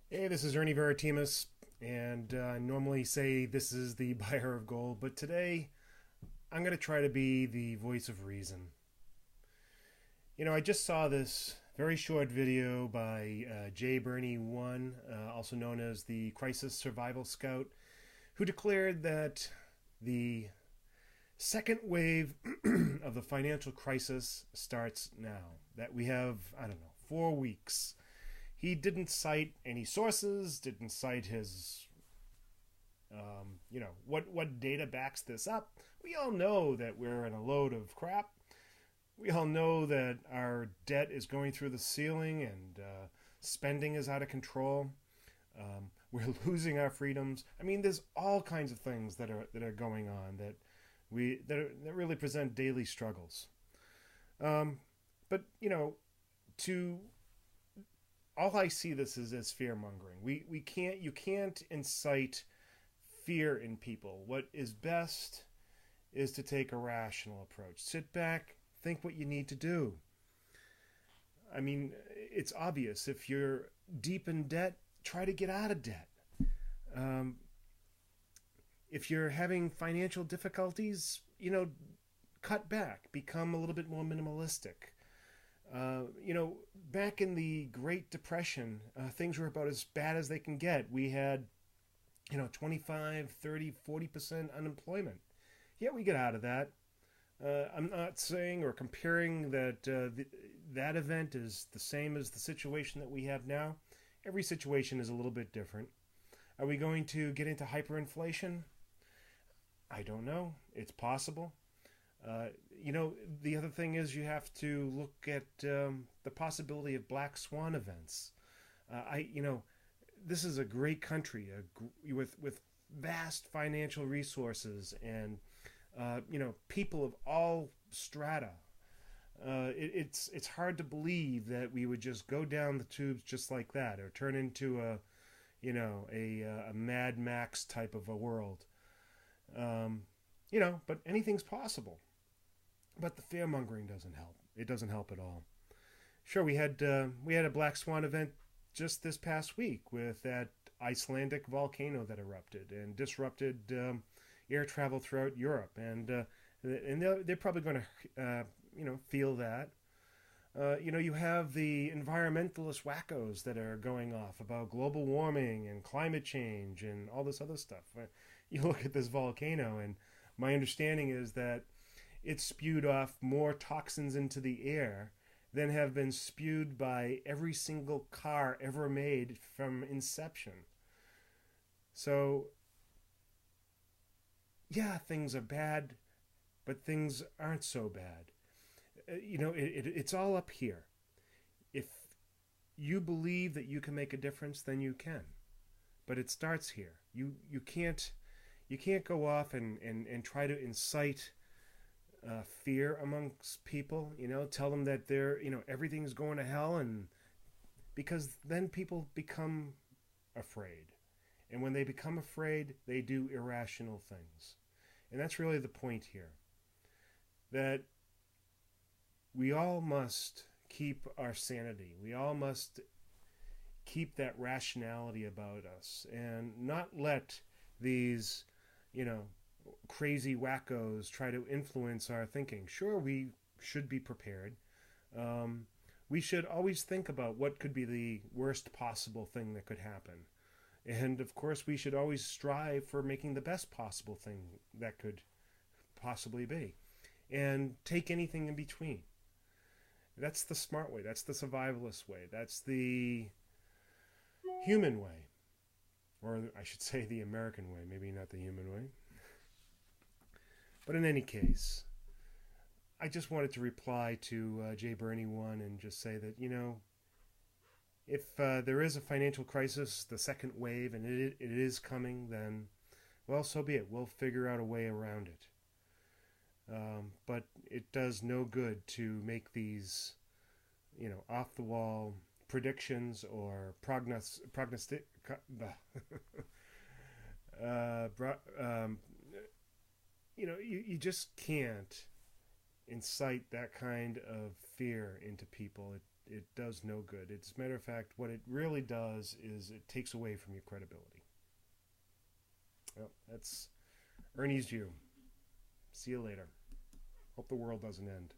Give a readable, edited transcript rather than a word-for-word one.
Hey, this is Ernie Veritimus, and I normally say this is the buyer of gold, but today I'm going to try to be the voice of reason. I just saw this very short video by Jay Bernie1, also known as the Crisis Survival Scout, who declared that the second wave of the financial crisis starts now. That we have, I don't know, 4 weeks. He didn't cite any sources, didn't cite his, what data backs this up. We all know that we're in a load of crap. We all know that our debt is going through the ceiling and spending is out of control. We're losing our freedoms. I mean, there's all kinds of things that are going on that really present daily struggles. But to all I see this is as fear mongering. We can't you can't incite fear in people. What is best is to take a rational approach. Sit back, think what you need to do. I mean, it's obvious. If you're deep in debt, try to get out of debt. Um, if you're having financial difficulties, cut back, become a little bit more minimalistic. Back in the Great Depression, things were about as bad as they can get. We had, 25, 30, 40% unemployment. Yeah, we get out of that. I'm not saying or comparing that that event is the same as the situation that we have now. Every situation is a little bit different. Are we going to get into hyperinflation? I don't know. It's possible. Uh, the other thing is you have to look at the possibility of black swan events. This is a great country with vast financial resources and people of all strata. It's hard to believe that we would just go down the tubes just like that, or turn into a Mad Max type of a world. But anything's possible. But the fear mongering doesn't help. It doesn't help at all. Sure, we had a black swan event just this past week with that Icelandic volcano that erupted and disrupted air travel throughout Europe, and they're probably going to feel that. You have the environmentalist wackos that are going off about global warming and climate change and all this other stuff. You look at this volcano, and my understanding is that it spewed off more toxins into the air than have been spewed by every single car ever made from inception. So, yeah, things are bad, but things aren't so bad. It's all up here. If you believe that you can make a difference, then you can. But it starts here. You can't go off and try to incite fear amongst people. Tell them that everything's going to hell, and because then people become afraid, and when they become afraid, they do irrational things, and that's really the point here. That we all must keep our sanity. We all must keep that rationality about us, and not let these, you know, crazy wackos try to influence our thinking. Sure, we should be prepared. We should always think about what could be the worst possible thing that could happen. And of course, we should always strive for making the best possible thing that could possibly be. And take anything in between. That's the smart way. That's the survivalist way. That's the human way. Or I should say the American way, maybe not the human way. But in any case, I just wanted to reply to Jay Bernie one and just say that, if there is a financial crisis, the second wave, and it is coming, then, well, so be it. We'll figure out a way around it. But it does no good to make these, off the wall predictions or prognostic. You just can't incite that kind of fear into people. it does no good. It's a matter of fact, what it really does is it takes away from your credibility. Well, that's Ernie's Jew. See you later. Hope the world doesn't end.